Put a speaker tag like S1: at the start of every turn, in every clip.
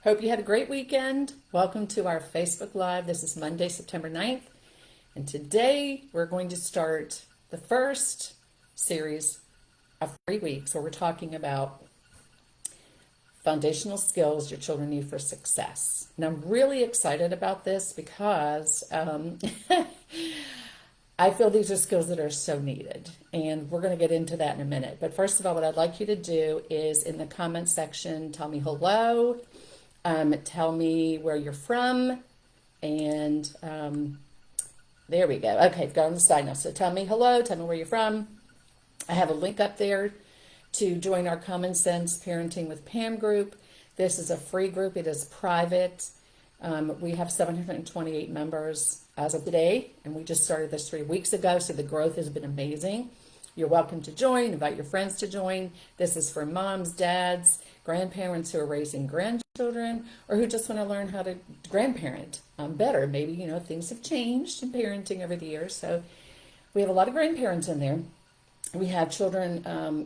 S1: Hope you had a great weekend. Welcome to our Facebook Live. This is Monday, September 9th. And today we're going to start the first series of 3 weeks where we're talking about foundational skills your children need for success. And I'm really excited about this because I feel these are skills that are so needed. And we're going to get into that in a minute. But first of all, what I'd like you to do is in the comment section, tell me hello. Tell me where you're from, and there we go. Okay, I've got on the side now. So tell me hello, tell me where you're from. I have a link up there to join our Common Sense Parenting with Pam group. This is a free group. It is private. We have 728 members as of today, and we just started this 3 weeks ago, so the growth has been amazing. You're welcome to join. Invite your friends to join. This is for moms, dads, grandparents who are raising grandchildren, or who just want to learn how to grandparent better. Maybe, things have changed in parenting over the years. So we have a lot of grandparents in there. We have children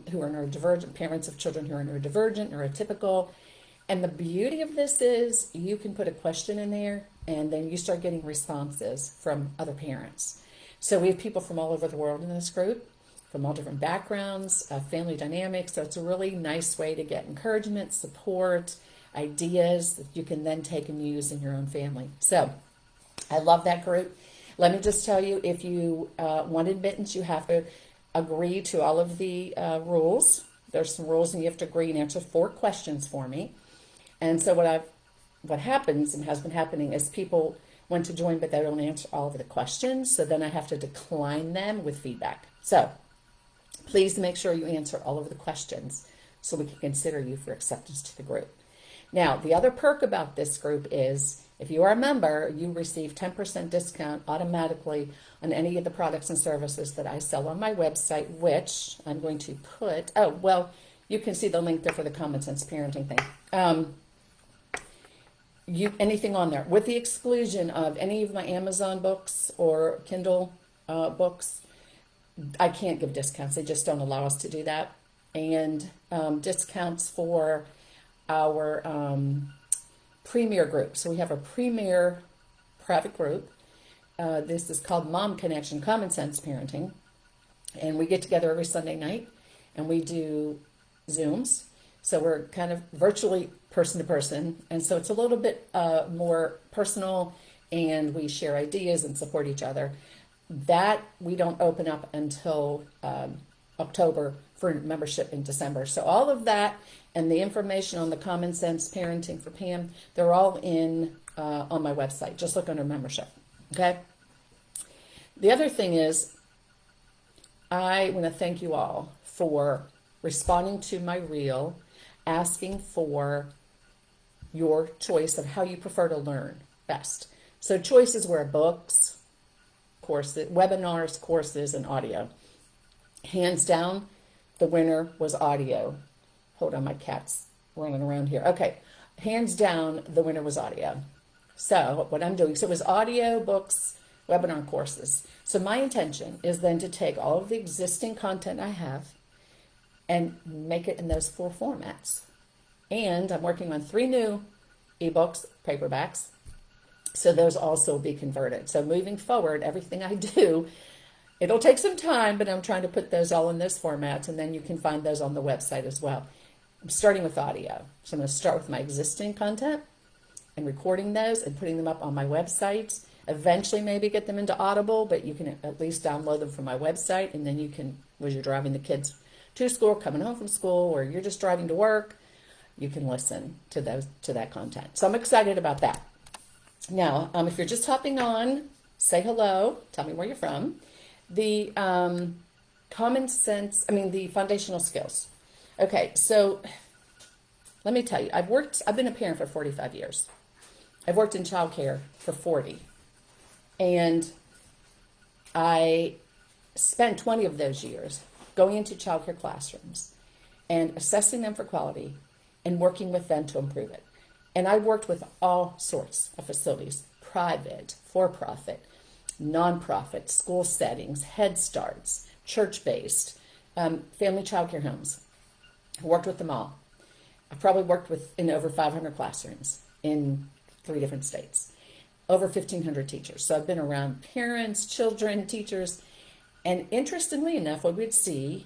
S1: who are neurodivergent, parents of children who are neurodivergent, neurotypical. And the beauty of this is you can put a question in there and then you start getting responses from other parents. So we have people from all over the world in this group, from all different backgrounds, family dynamics. So it's a really nice way to get encouragement, support, ideas that you can then take and use in your own family. So I love that group. Let me just tell you, if you want admittance, you have to agree to all of the rules. There's some rules and you have to agree and answer 4 questions for me. And so what happens and has been happening is people want to join, but they don't answer all of the questions. So then I have to decline them with feedback. So please make sure you answer all of the questions so we can consider you for acceptance to the group. Now, the other perk about this group is if you are a member, you receive 10% discount automatically on any of the products and services that I sell on my website, which I'm going to put, you can see the link there for the Common Sense Parenting thing. Anything on there, with the exclusion of any of my Amazon books or Kindle books, I can't give discounts. They just don't allow us to do that. And discounts for our Premier group. So we have a Premier private group. This is called Mom Connection Common Sense Parenting. And we get together every Sunday night and we do Zooms. So we're kind of virtually person to person. And so it's a little bit more personal and we share ideas and support each other. That we don't open up until October for membership in December. So all of that and the information on the Common Sense Parenting for Pam, they're all in on my website. Just look under membership. Okay. The other thing is, I want to thank you all for responding to my reel, asking for your choice of how you prefer to learn best. So choices were books, courses, webinars, courses, and audio. Hands down, the winner was audio. Hold on, my cat's running around here. Okay, hands down, the winner was audio. So what I'm doing, so it was audio, books, webinar, courses. So my intention is then to take all of the existing content I have and make it in those 4 formats. And I'm working on 3 new ebooks, paperbacks. So those also will be converted. So moving forward, everything I do, it'll take some time, but I'm trying to put those all in those formats, and then you can find those on the website as well. I'm starting with audio. So I'm going to start with my existing content and recording those and putting them up on my website. Eventually maybe get them into Audible, but you can at least download them from my website, and then you can, as you're driving the kids to school, coming home from school, or you're just driving to work, you can listen to that content. So I'm excited about that. Now, if you're just hopping on, say hello, tell me where you're from. The the foundational skills. Okay, so let me tell you, I've been a parent for 45 years. I've worked in childcare for 40. And I spent 20 of those years going into childcare classrooms and assessing them for quality and working with them to improve it. And I worked with all sorts of facilities, private, for-profit, nonprofit, school settings, Head Starts, church-based, family childcare homes. I worked with them all. I've probably worked in over 500 classrooms in 3 different states, over 1,500 teachers. So I've been around parents, children, teachers, and interestingly enough, what we'd see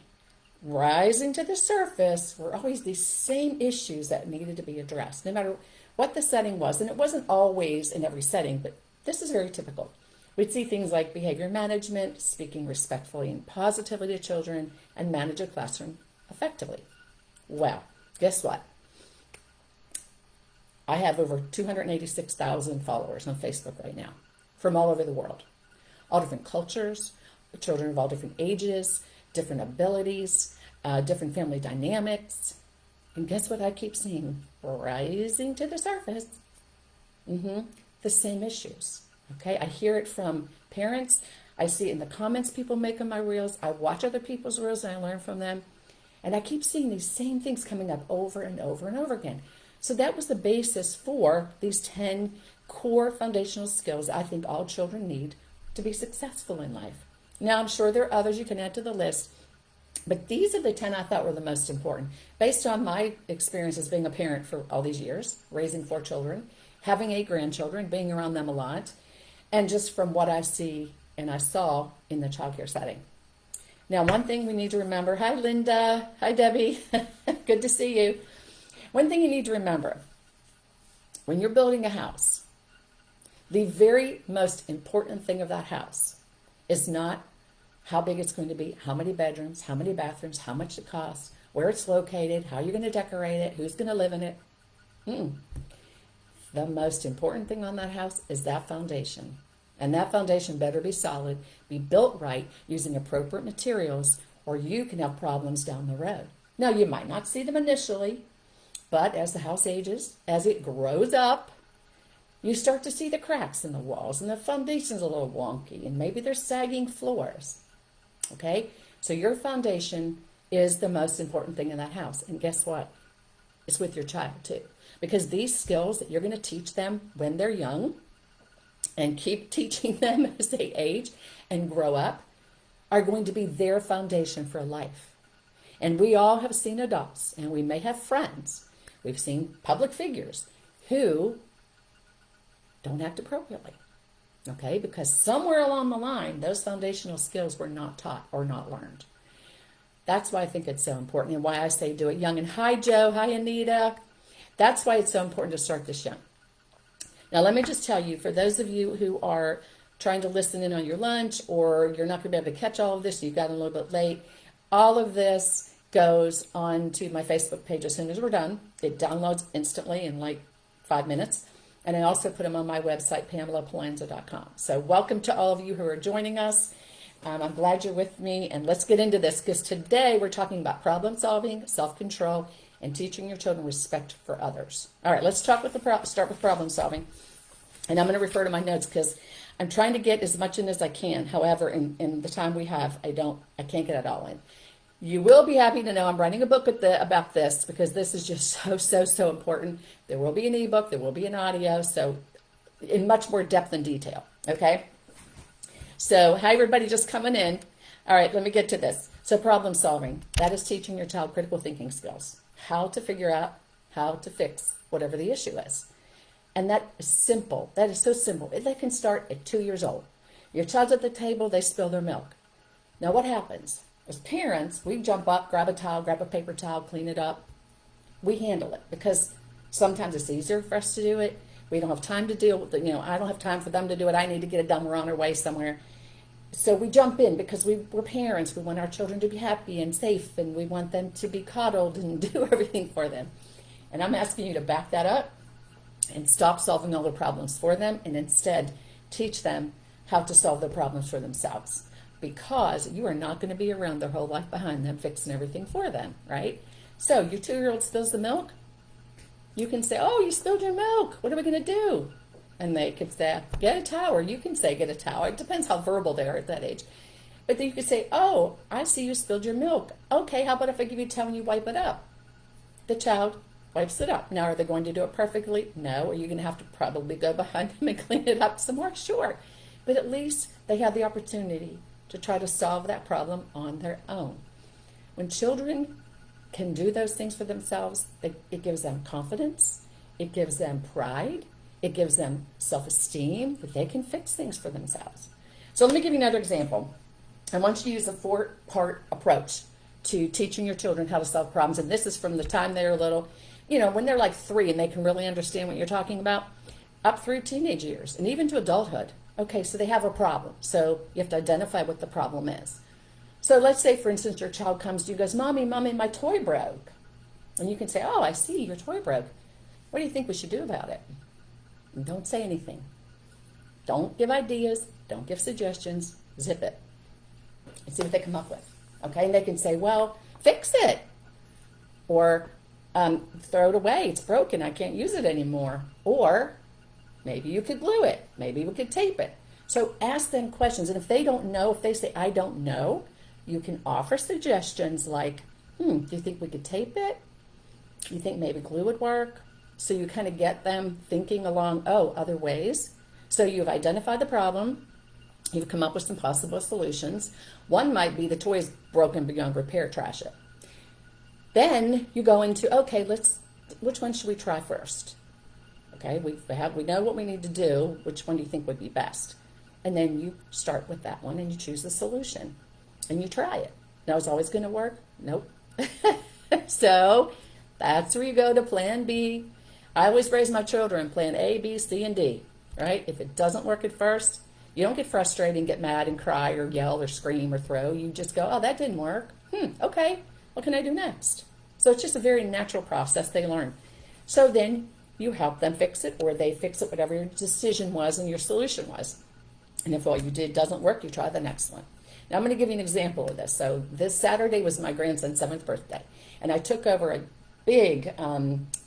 S1: rising to the surface were always these same issues that needed to be addressed, no matter what the setting was. And it wasn't always in every setting, but this is very typical. We'd see things like behavior management, speaking respectfully and positively to children, and manage a classroom effectively. Well, guess what? I have over 286,000 followers on Facebook right now from all over the world. All different cultures, children of all different ages, different abilities, different family dynamics. And guess what I keep seeing rising to the surface? The same issues. Okay, I hear it from parents. I see it in the comments people make on my reels. I watch other people's reels and I learn from them. And I keep seeing these same things coming up over and over and over again. So that was the basis for these 10 core foundational skills I think all children need to be successful in life. Now, I'm sure there are others you can add to the list, but these are the 10 I thought were the most important. Based on my experience as being a parent for all these years, raising 4 children, having 8 grandchildren, being around them a lot, and just from what I see and I saw in the childcare setting. Now, one thing we need to remember, hi Linda, hi Debbie, good to see you. One thing you need to remember, when you're building a house, the very most important thing of that house is not how big it's going to be, how many bedrooms, how many bathrooms, how much it costs, where it's located, how you're going to decorate it, who's going to live in it. The most important thing on that house is that foundation. And that foundation better be solid, be built right, using appropriate materials, or you can have problems down the road. Now, you might not see them initially, but as the house ages, as it grows up, you start to see the cracks in the walls, and the foundation's a little wonky, and maybe there's sagging floors. Okay? So your foundation is the most important thing in that house. And guess what? It's with your child too. Because these skills that you're going to teach them when they're young and keep teaching them as they age and grow up are going to be their foundation for life. And we all have seen adults, and we may have friends. We've seen public figures who don't act appropriately. Okay? Because somewhere along the line, those foundational skills were not taught or not learned. That's why I think it's so important and why I say do it young. And hi, Joe. Hi, Anita. That's why it's so important to start this young. Now, let me just tell you, for those of you who are trying to listen in on your lunch or you're not going to be able to catch all of this, you got a little bit late, all of this goes on to my Facebook page as soon as we're done. It downloads instantly in like 5 minutes. And I also put them on my website, PamelaPalanza.com. So welcome to all of you who are joining us. I'm glad you're with me. And let's get into this, because today we're talking about problem solving, self-control, and teaching your children respect for others. All right, let's start with problem solving. And I'm going to refer to my notes because I'm trying to get as much in as I can. However, in the time we have, I can't get it all in. You will be happy to know I'm writing a book about this, because this is just so important. There will be an ebook, there will be an audio, so in much more depth and detail, okay? So, hi everybody just coming in. All right, let me get to this. So problem solving, that is teaching your child critical thinking skills, how to figure out how to fix whatever the issue is. And that is simple. That is so simple. They can start at 2 years old. Your child's at the table, they spill their milk. Now what happens? As parents, we jump up, grab a towel, grab a paper towel, clean it up. We handle it because sometimes it's easier for us to do it. We don't have time to deal with it. I don't have time for them to do it. I need to get it done. We're on our way somewhere. So we jump in because we're parents. We want our children to be happy and safe, and we want them to be coddled and do everything for them. And I'm asking you to back that up and stop solving all the problems for them and instead teach them how to solve the problems for themselves. Because you are not going to be around their whole life behind them fixing everything for them, right? So your 2-year-old spills the milk. You can say, oh, you spilled your milk. What are we going to do? And they could say, get a towel. Or you can say, get a towel. It depends how verbal they are at that age. But then you could say, oh, I see you spilled your milk. Okay, how about if I give you a towel and you wipe it up? The child wipes it up. Now, are they going to do it perfectly? No. Are you going to have to probably go behind them and clean it up some more? Sure. But at least they have the opportunity to try to solve that problem on their own. When children can do those things for themselves, it gives them confidence, it gives them pride, it gives them self-esteem that they can fix things for themselves. So let me give you another example. I want you to use a 4-part approach to teaching your children how to solve problems. And this is from the time they're little, when they're like 3 and they can really understand what you're talking about, up through teenage years and even to adulthood. Okay, so they have a problem. So you have to identify what the problem is. So let's say, for instance, your child comes to you and goes, Mommy, my toy broke. And you can say, oh, I see, your toy broke. What do you think we should do about it? And don't say anything. Don't give ideas. Don't give suggestions. Zip it. And see what they come up with. Okay, and they can say, well, fix it. Or throw it away. It's broken. I can't use it anymore. Or maybe you could glue it. Maybe we could tape it. So ask them questions. And if they don't know, if they say, I don't know, you can offer suggestions like, do you think we could tape it? You think maybe glue would work? So you kind of get them thinking along, other ways. So you've identified the problem. You've come up with some possible solutions. One might be the toy's broken beyond repair, trash it. Then you go into, okay, which one should we try first? Okay, we know what we need to do. Which one do you think would be best? And then you start with that one and you choose the solution and you try it. Now, is it always going to work? Nope. So that's where you go to plan B. I always raise my children plan A, B, C, and D, right? If it doesn't work at first, you don't get frustrated and get mad and cry or yell or scream or throw. You just go, oh, that didn't work. Okay, what can I do next? So it's just a very natural process they learn. So then you help them fix it, or they fix it, whatever your decision was and your solution was. And if what you did doesn't work, you try the next one. Now I'm going to give you an example of this. So this Saturday was my grandson's 7th birthday, and I took over a big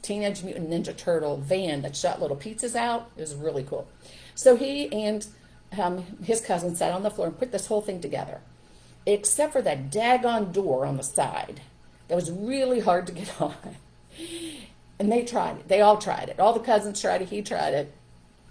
S1: Teenage Mutant Ninja Turtle van that shot little pizzas out. It was really cool. So he and his cousin sat on the floor and put this whole thing together, except for that daggone door on the side that was really hard to get on. And they tried it. They all tried it. All the cousins tried it. He tried it.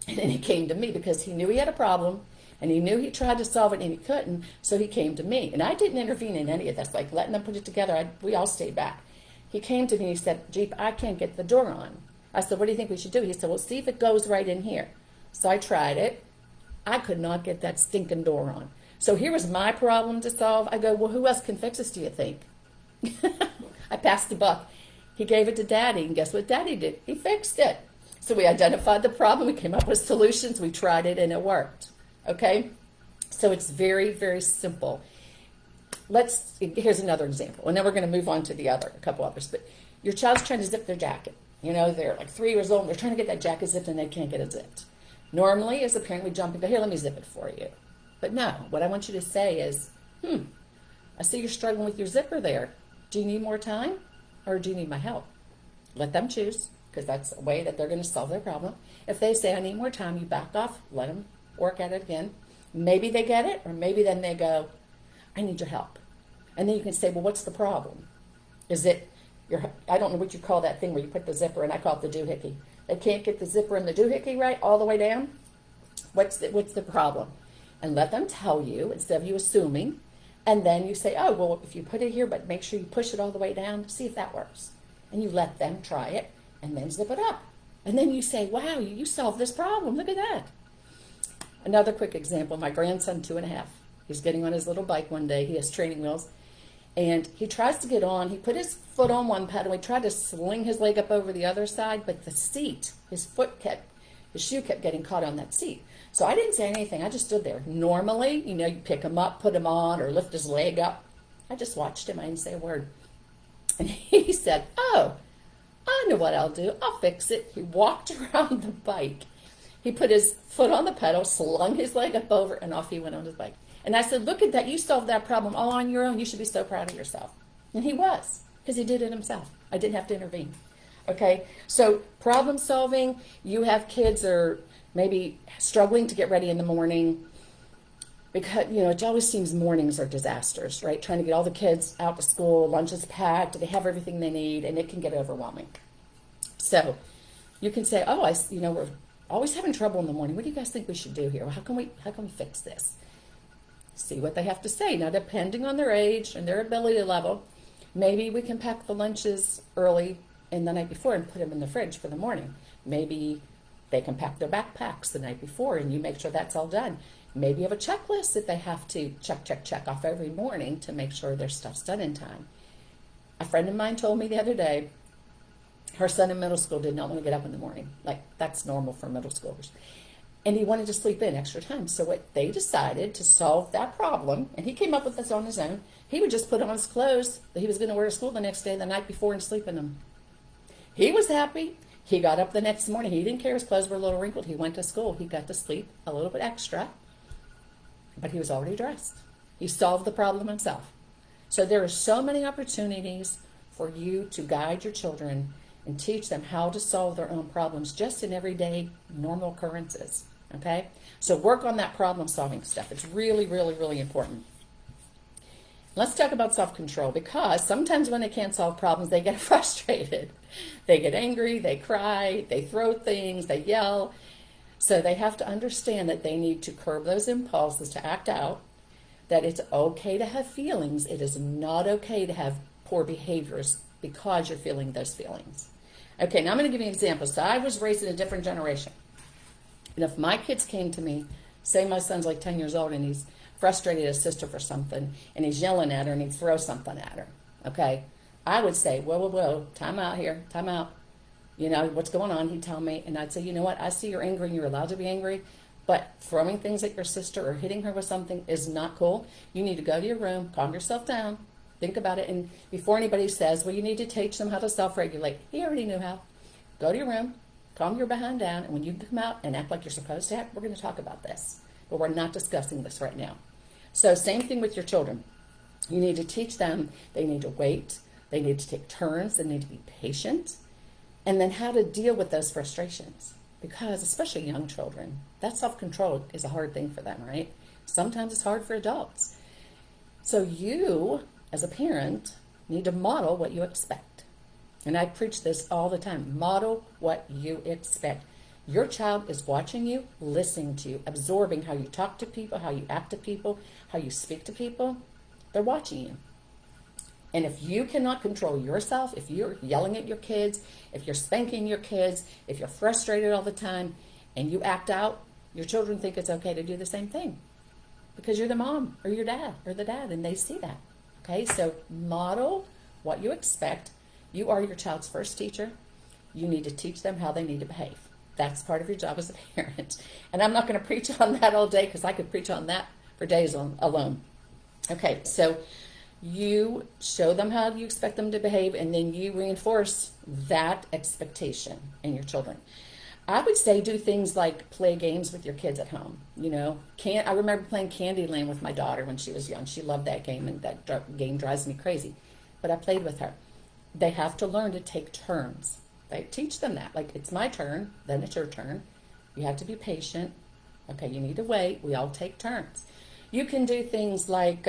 S1: And then he came to me because he knew he had a problem and he knew he tried to solve it and he couldn't. So he came to me. And I didn't intervene in any of this, like letting them put it together. We all stayed back. He came to me and he said, Jeep, I can't get the door on. I said, what do you think we should do? He said, well, see if it goes right in here. So I tried it. I could not get that stinking door on. So here was my problem to solve. I go, well, who else can fix this, do you think? I passed the buck. He gave it to Daddy, and guess what Daddy did? He fixed it. So we identified the problem. We came up with solutions. We tried it, and it worked. Okay? So it's very, very simple. Here's another example, and then we're going to move on to a couple others. But your child's trying to zip their jacket. They're like 3 years old, and they're trying to get that jacket zipped, and they can't get it zipped. Normally, as a parent, we jump and go, here, let me zip it for you. But no, what I want you to say is, I see you're struggling with your zipper there. Do you need more time, or do you need my help? Let them choose, because that's a way that they're going to solve their problem. If they say, I need more time, you back off, let them work at it again. Maybe they get it, or maybe then they go, I need your help. And then you can say, well, what's the problem? Is it I don't know what you call that thing where you put the zipper in. I call it the doohickey. They can't get the zipper and the doohickey right all the way down. What's the problem? And let them tell you instead of you assuming. And then you say, oh, well, if you put it here, but make sure you push it all the way down, see if that works. And you let them try it and then zip it up. And then you say, wow, you solved this problem. Look at that. Another quick example, my grandson, 2.5. He's getting on his little bike one day. He has training wheels. And he tries to get on. He put his foot on one pedal. He tried to sling his leg up over the other side, but the seat, his shoe kept getting caught on that seat. So I didn't say anything. I just stood there. Normally, you pick him up, put him on, or lift his leg up. I just watched him. I didn't say a word. And he said, oh, I know what I'll do. I'll fix it. He walked around the bike. He put his foot on the pedal, slung his leg up over, and off he went on his bike. And I said, look at that. You solved that problem all on your own. You should be so proud of yourself. And he was, because he did it himself. I didn't have to intervene. Okay? So problem solving, you have kids that are maybe struggling to get ready in the morning because, it always seems mornings are disasters, right? Trying to get all the kids out to school, lunch is packed, they have everything they need, and it can get overwhelming. So you can say, oh, we're always having trouble in the morning. What do you guys think we should do here? Well, how can we fix this? See what they have to say. Now, depending on their age and their ability level, Maybe we can pack the lunches early in the night before and put them in the fridge for the morning. Maybe they can pack their backpacks the night before and you make sure that's all done. Maybe you have a checklist that they have to check off every morning to make sure their stuff's done in time. A friend of mine told me the other day, her son in middle school did not want to get up in the morning. Like, that's normal for middle schoolers. And he wanted to sleep in extra time. So what they decided to solve that problem, and he came up with this on his own, he would just put on his clothes that he was going to wear to school the next day, the night before, and sleep in them. He was happy. He got up the next morning. He didn't care his clothes were a little wrinkled. He went to school. He got to sleep a little bit extra, but he was already dressed. He solved the problem himself. So there are so many opportunities for you to guide your children and teach them how to solve their own problems just in everyday normal occurrences. Okay? So work on that problem solving stuff. It's really, really, really important. Let's talk about self-control, because sometimes when they can't solve problems, they get frustrated. They get angry, they cry, they throw things, they yell. So they have to understand that they need to curb those impulses to act out, that it's okay to have feelings. It is not okay to have poor behaviors because you're feeling those feelings. Okay, now I'm going to give you an example. So I was raised in a different generation. And if my kids came to me, say my son's like 10 years old and he's frustrated his sister for something and he's yelling at her and he throws something at her, okay, I would say, whoa, time out here, time out. You know, what's going on? He'd tell me, and I'd say, you know what, I see you're angry and you're allowed to be angry, but throwing things at your sister or hitting her with something is not cool. You need to go to your room, calm yourself down, think about it, and before anybody says, well, you need to teach them how to self-regulate, he already knew how. Go to your room, calm your behind down, and when you come out and act like you're supposed to act, we're going to talk about this, but we're not discussing this right now. So same thing with your children. You need to teach them, they need to wait, they need to take turns, they need to be patient, and then how to deal with those frustrations. Because especially young children, that self-control is a hard thing for them, right? Sometimes it's hard for adults. So you, as a parent, need to model what you expect. And I preach this all the time. Model what you expect. Your child is watching you, listening to you, absorbing how you talk to people, how you act to people, how you speak to people. They're watching you. And if you cannot control yourself, if you're yelling at your kids, if you're spanking your kids, if you're frustrated all the time and you act out, your children think it's okay to do the same thing because you're the mom or your dad or the dad, and they see that. Okay, so model what you expect. You are your child's first teacher. You need to teach them how they need to behave. That's part of your job as a parent. And I'm not going to preach on that all day because I could preach on that for days alone. Okay, so you show them how you expect them to behave, and then you reinforce that expectation in your children. I would say do things like play games with your kids at home. You know, I remember playing Candyland with my daughter when she was young. She loved that game, and that game drives me crazy. But I played with her. They have to learn to take turns. Right? Teach them that. Like, it's my turn, then it's your turn. You have to be patient. Okay, you need to wait. We all take turns. You can do things like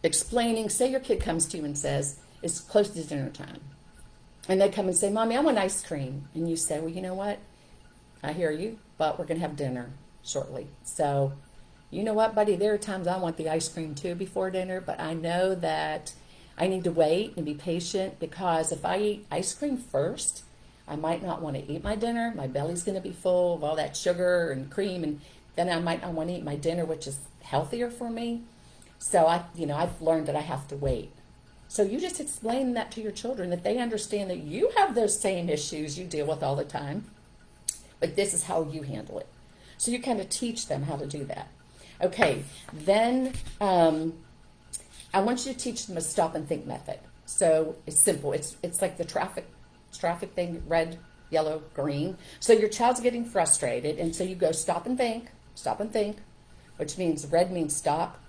S1: explaining. Say your kid comes to you and says, it's close to dinner time. And they come and say, Mommy, I want ice cream. And you say, well, you know what? I hear you, but we're going to have dinner shortly. So, you know what, buddy? There are times I want the ice cream too before dinner, but I know that I need to wait and be patient, because if I eat ice cream first, I might not want to eat my dinner. My belly's going to be full of all that sugar and cream, and then I might not want to eat my dinner, which is healthier for me. So I've learned that I have to wait. So you just explain that to your children, that they understand that you have those same issues you deal with all the time, but this is how you handle it. So you kind of teach them how to do that. Okay, then I want you to teach them a stop and think method. So it's simple. It's like the traffic thing, red, yellow, green. So your child's getting frustrated, and so you go stop and think, which means red means stop,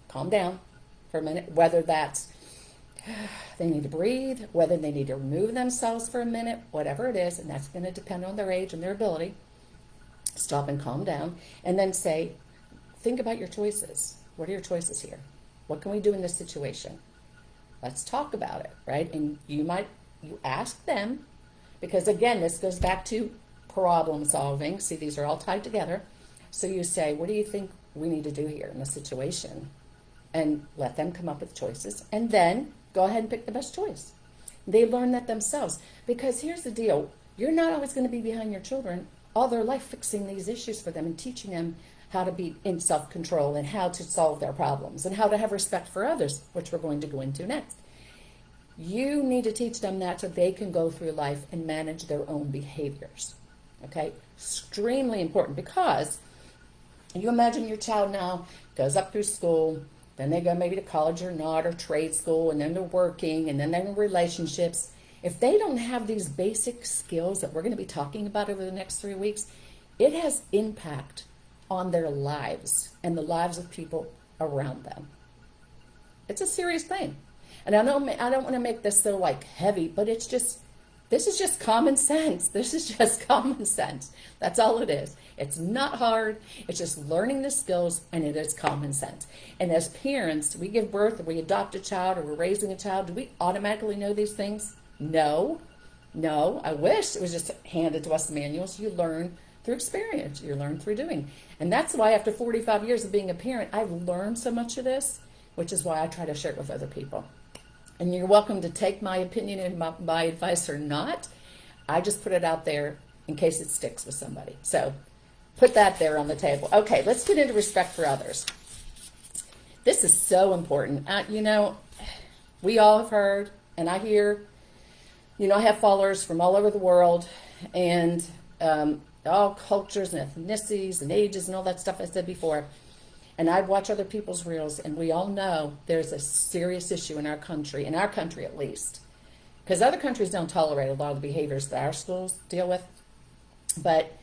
S1: calm down for a minute, whether that's they need to breathe, whether they need to remove themselves for a minute, whatever it is, and that's going to depend on their age and their ability. Stop and calm down, and then say, think about your choices. What are your choices here? What can we do in this situation? Let's talk about it, right? And you ask them, because again, this goes back to problem solving. See, these are all tied together. So you say, what do you think we need to do here in this situation? And let them come up with choices. And then go ahead and pick the best choice. They learn that themselves. Because here's the deal. You're not always going to be behind your children all their life fixing these issues for them and teaching them how to be in self-control and how to solve their problems and how to have respect for others, which we're going to go into next. You need to teach them that so they can go through life and manage their own behaviors. Okay? Extremely important, because you imagine your child now goes up through school, then they go maybe to college or not, or trade school, and then they're working, and then they're in relationships. If they don't have these basic skills that we're going to be talking about over the next 3 weeks, it has impact on their lives and the lives of people around them. It's a serious thing. And I don't want to make this so like heavy, but this is just common sense. This is just common sense. That's all it is. It's not hard. It's just learning the skills, and it is common sense. And as parents, we give birth, or we adopt a child, or we're raising a child. Do we automatically know these things? No. I wish it was just handed to us in manuals. You learn through experience. You learn through doing. And that's why after 45 years of being a parent, I've learned so much of this, which is why I try to share it with other people. And you're welcome to take my opinion and my advice or not. I just put it out there in case it sticks with somebody. So put that there on the table. Okay, let's get into respect for others. This is so important. We all have heard, and I hear, I have followers from all over the world, and all cultures and ethnicities and ages and all that stuff I said before. And I watch other people's reels, and we all know there's a serious issue in our country at least. Because other countries don't tolerate a lot of the behaviors that our schools deal with. But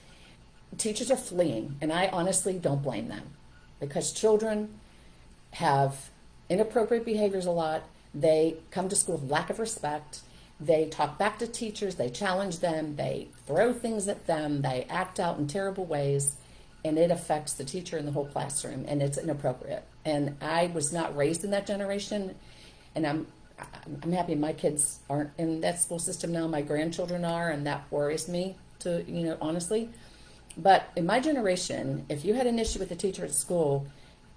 S1: teachers are fleeing, and I honestly don't blame them. Because children have inappropriate behaviors a lot. They come to school with lack of respect. They talk back to teachers. They challenge them. They throw things at them. They act out in terrible ways. And it affects the teacher and the whole classroom, and it's inappropriate. And I was not raised in that generation, and I'm happy my kids aren't in that school system now. My grandchildren are, and that worries me, honestly. But in my generation, if you had an issue with a teacher at school,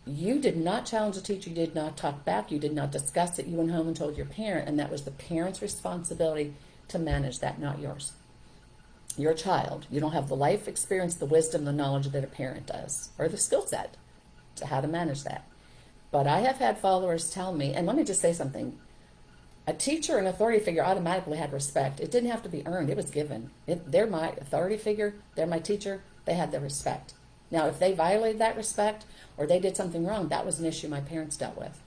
S1: you did not challenge the teacher. You did not talk back. You did not discuss it. You went home and told your parent, and that was the parent's responsibility to manage that, not yours. Your child. You don't have the life experience, the wisdom, the knowledge that a parent does, or the skill set to how to manage that. But I have had followers tell me, and let me just say something. A teacher and authority figure automatically had respect. It didn't have to be earned. It was given. They're my authority figure. They're my teacher. They had the respect. Now, if they violated that respect or they did something wrong, that was an issue my parents dealt with.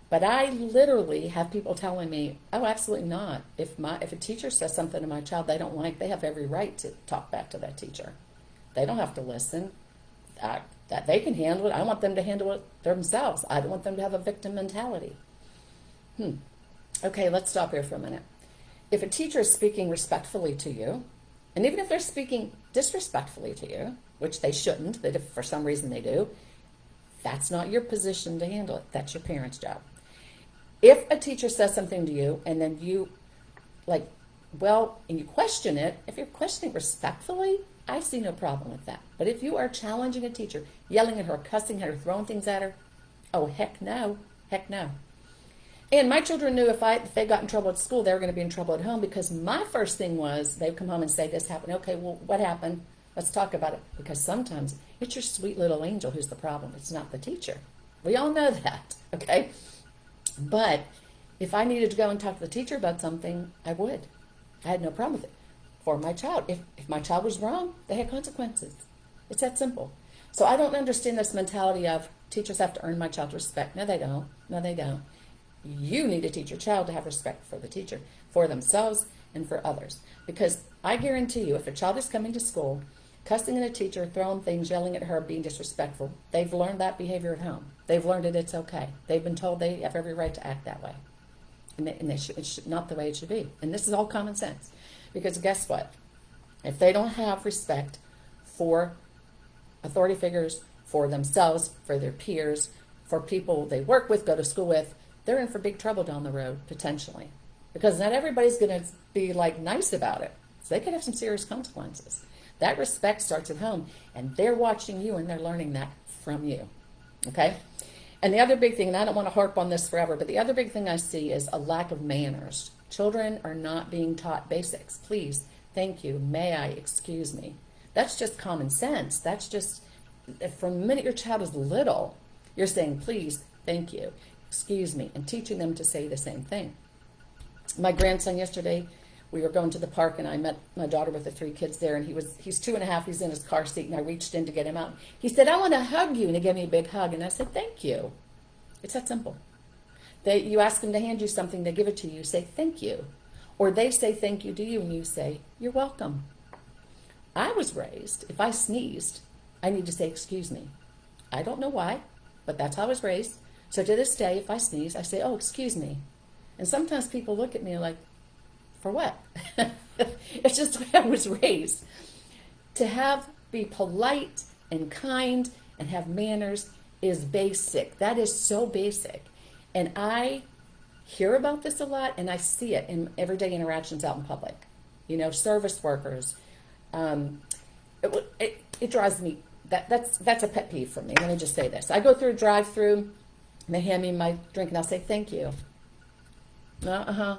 S1: But I literally have people telling me, oh, absolutely not. If a teacher says something to my child they don't like, they have every right to talk back to that teacher. They don't have to listen. That they can handle it. I want them to handle it themselves. I don't want them to have a victim mentality. Okay, let's stop here for a minute. If a teacher is speaking respectfully to you, and even if they're speaking disrespectfully to you, which they shouldn't, but if for some reason they do, that's not your position to handle it. That's your parent's job. If a teacher says something to you and then you and you question it, if you're questioning respectfully, I see no problem with that. But if you are challenging a teacher, yelling at her, cussing at her, throwing things at her, oh, heck no. And my children knew if they got in trouble at school, they were going to be in trouble at home, because my first thing was they'd come home and say, this happened. Okay, well, what happened? Let's talk about it. Because sometimes it's your sweet little angel who's the problem. It's not the teacher. We all know that, okay? But if I needed to go and talk to the teacher about something, I would. I had no problem with it. For my child, if my child was wrong, they had consequences. It's that simple. So I don't understand this mentality of teachers have to earn my child's respect. No, they don't. You need to teach your child to have respect for the teacher, for themselves and for others. Because I guarantee you, if a child is coming to school, cussing at a teacher, throwing things, yelling at her, being disrespectful, they've learned that behavior at home. They've learned it's okay. They've been told they have every right to act that way. And it's not the way it should be. And this is all common sense. Because guess what? If they don't have respect for authority figures, for themselves, for their peers, for people they work with, go to school with, they're in for big trouble down the road, potentially. Because not everybody's going to be nice about it. So they could have some serious consequences. That respect starts at home, and they're watching you and they're learning that from you. Okay? And the other big thing, and I don't want to harp on this forever, but the other big thing I see is a lack of manners. Children are not being taught basics. Please, thank you, may I, excuse me. That's just common sense. That's just, from the minute your child is little, you're saying, please, thank you, excuse me, and teaching them to say the same thing. My grandson yesterday, we were going to the park, and I met my daughter with the 3 kids there, and he's 2.5, he's in his car seat, and I reached in to get him out. He said, I want to hug you, and he gave me a big hug, and I said, thank you. It's that simple. You ask them to hand you something, they give it to you, say thank you. Or they say thank you to you, and you say, you're welcome. I was raised, if I sneezed, I need to say excuse me. I don't know why, but that's how I was raised. So to this day, if I sneeze, I say, oh, excuse me. And sometimes people look at me like, for what? It's just the way I was raised. To be polite and kind and have manners is basic. That is so basic. And I hear about this a lot, and I see it in everyday interactions out in public. Service workers. It drives me, that's a pet peeve for me. Let me just say this. I go through a drive-through, and they hand me my drink, and I'll say, thank you. They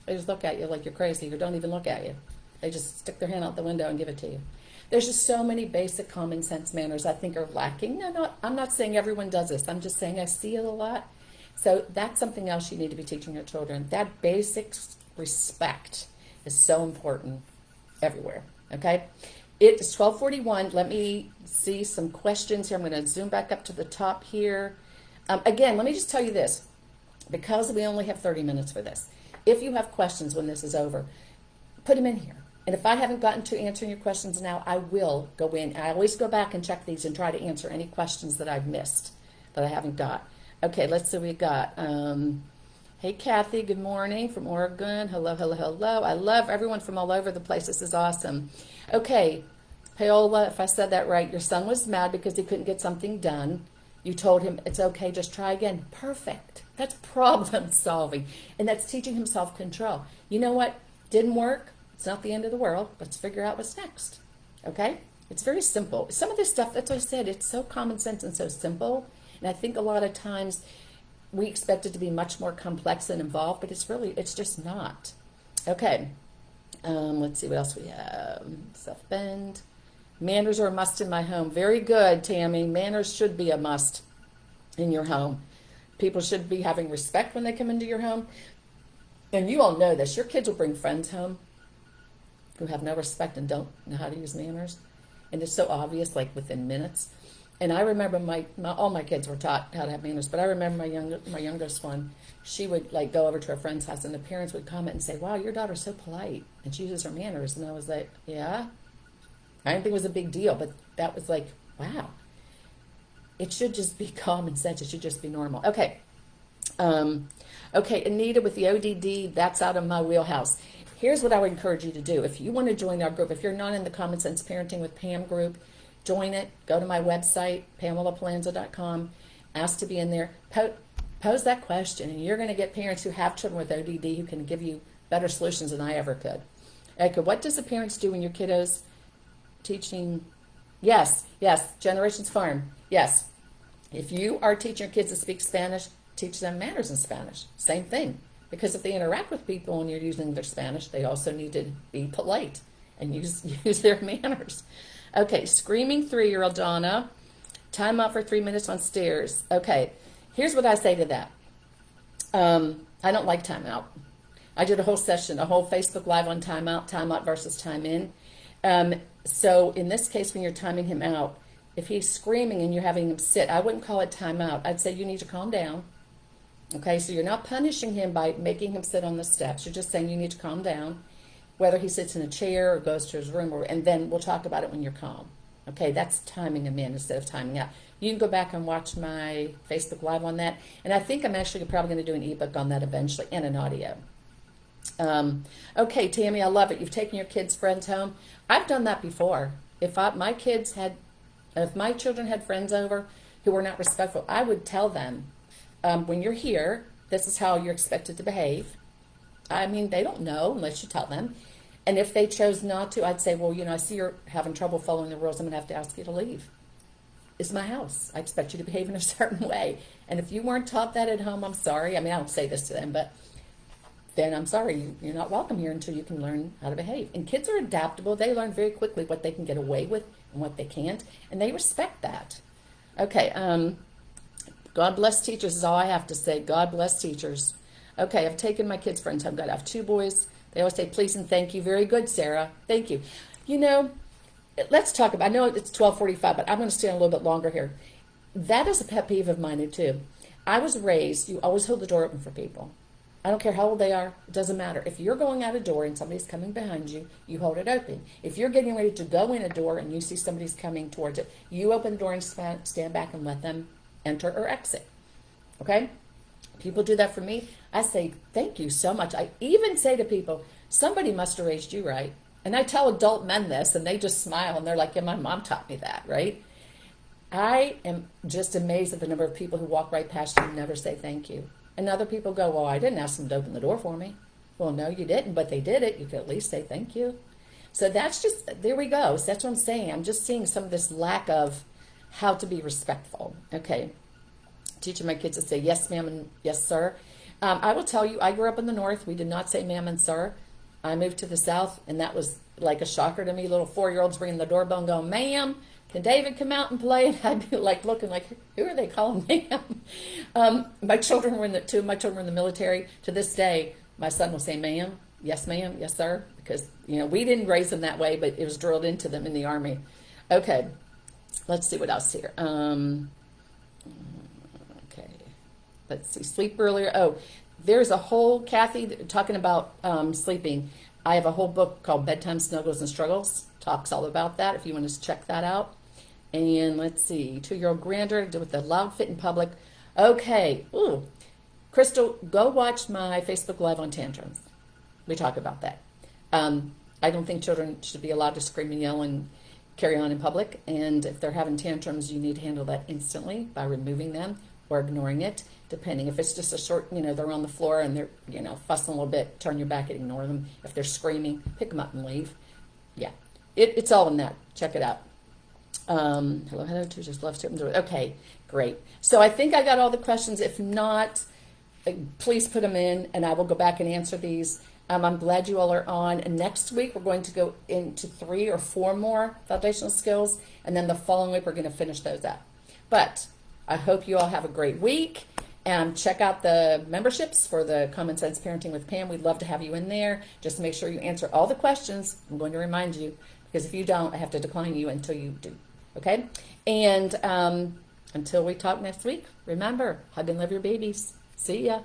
S1: just look at you like you're crazy, or don't even look at you. They just stick their hand out the window and give it to you. There's just so many basic common sense manners I think are lacking. No, I'm not saying everyone does this. I'm just saying I see it a lot. So that's something else you need to be teaching your children. That basic respect is so important everywhere. Okay? It's 12:41. Let me see some questions here. I'm going to zoom back up to the top here. Again, let me just tell you this, because we only have 30 minutes for this. If you have questions when this is over, put them in here. And if I haven't gotten to answering your questions now, I will go in. I always go back and check these and try to answer any questions that I've missed, that I haven't got. Okay, let's see what we got. Hey, Kathy, good morning from Oregon. Hello, hello, hello. I love everyone from all over the place. This is awesome. Okay, Paola, if I said that right, your son was mad because he couldn't get something done. You told him, it's okay, just try again. Perfect. That's problem solving. And that's teaching him self-control. You know what? Didn't work. It's not the end of the world. Let's figure out what's next. Okay? It's very simple. Some of this stuff, that's what I said, it's so common sense and so simple. And I think a lot of times we expect it to be much more complex and involved, but it's just not. Okay. Let's see what else we have. Self-bend. Manners are a must in my home. Very good, Tammy. Manners should be a must in your home. People should be having respect when they come into your home. And you all know this. Your kids will bring friends home who have no respect and don't know how to use manners. And it's so obvious, like within minutes. And I remember all my kids were taught how to have manners, but I remember my youngest one, she would like go over to a friend's house and the parents would comment and say, wow, your daughter's so polite and she uses her manners. And I was like, yeah. I didn't think it was a big deal, but that was like, wow. It should just be common sense. It should just be normal. Okay. Okay, Anita with the ODD, that's out of my wheelhouse. Here's what I would encourage you to do. If you want to join our group, if you're not in the Common Sense Parenting with Pam group, join it. Go to my website, PamelaPalanza.com. Ask to be in there. Pose that question, and you're going to get parents who have children with ODD who can give you better solutions than I ever could. Okay, what does the parents do when your kiddos teaching? Yes, Generations Farm. Yes. If you are teaching your kids to speak Spanish, teach them manners in Spanish. Same thing. Because if they interact with people and you're using their Spanish, they also need to be polite and use their manners. Okay, screaming 3-year-old Donna. Time out for 3 minutes on stairs. Okay, here's what I say to that. I don't like timeout. I did a whole session, a whole Facebook Live on timeout versus time in. So in this case, when you're timing him out, if he's screaming and you're having him sit, I wouldn't call it timeout. I'd say you need to calm down. Okay, so you're not punishing him by making him sit on the steps. You're just saying you need to calm down, whether he sits in a chair or goes to his room, and then we'll talk about it when you're calm. Okay, that's timing him in instead of timing out. You can go back and watch my Facebook Live on that. And I think I'm actually probably going to do an ebook on that eventually and an audio. Okay, Tammy, I love it. You've taken your kids' friends home. I've done that before. If my children had friends over who were not respectful, I would tell them, when you're here, this is how you're expected to behave. I mean, they don't know unless you tell them. And if they chose not to, I'd say, well, I see you're having trouble following the rules. I'm going to have to ask you to leave. is my house. I expect you to behave in a certain way. And if you weren't taught that at home, I'm sorry. I mean, I don't say this to them, but then I'm sorry, you're not welcome here until you can learn how to behave. And kids are adaptable. They learn very quickly what they can get away with and what they can't, and they respect that. Okay, God bless teachers is all I have to say. God bless teachers. Okay, I've taken my kids for a time. I have 2 boys. They always say please and thank you. Very good, Sarah. Thank you. You know, let's talk about, I know it's 12:45, but I'm going to stay on a little bit longer here. That is a pet peeve of mine too. I was raised, you always hold the door open for people. I don't care how old they are. It doesn't matter. If you're going out a door and somebody's coming behind you, you hold it open. If you're getting ready to go in a door and you see somebody's coming towards it, you open the door and stand back and let them enter or exit. Okay? People do that for me. I say, thank you so much. I even say to people, somebody must have raised you right. And I tell adult men this, and they just smile, and they're like, yeah, my mom taught me that, right? I am just amazed at the number of people who walk right past you and never say thank you. And other people go, well, I didn't ask them to open the door for me. Well, no, you didn't, but they did it. You could at least say thank you. So that's just, there we go. So that's what I'm saying. I'm just seeing some of this lack of how to be respectful. Okay. Teaching my kids to say yes, ma'am, and yes, sir. I will tell you, I grew up in the North. We did not say ma'am and sir. I moved to the South, and that was like a shocker to me. Little 4-year-olds ringing the doorbell and going, ma'am, can David come out and play? And I'd be like looking like, who are they calling ma'am? My children were in the, 2 of my children were in the military. To this day, my son will say ma'am, yes, sir, because, you know, we didn't raise them that way, but it was drilled into them in the Army. Okay, let's see what else here. Okay, let's see, sleep earlier. Oh, there's a whole, Kathy, talking about sleeping. I have a whole book called Bedtime Snuggles and Struggles. Talks all about that if you want to check that out. And let's see, 2-year-old granddaughter with the loud fit in public. Okay, ooh, Crystal, go watch my Facebook Live on tantrums. We talk about that. I don't think children should be allowed to scream and yell and carry on in public. And if they're having tantrums, you need to handle that instantly by removing them or ignoring it, depending. If it's just a short, you know, they're on the floor and they're, you know, fussing a little bit, turn your back and ignore them. If they're screaming, pick them up and leave. Yeah, it's all in that. Check it out. Hello, teachers love to. Okay, great. So I think I got all the questions. If not, please put them in and I will go back and answer these. I'm glad you all are on. And next week, we're going to go into 3 or 4 more foundational skills. And then the following week, we're going to finish those up. But I hope you all have a great week. And check out the memberships for the Common Sense Parenting with Pam. We'd love to have you in there. Just make sure you answer all the questions. I'm going to remind you, because if you don't, I have to decline you until you do. Okay? And until we talk next week, remember, hug and love your babies. See ya.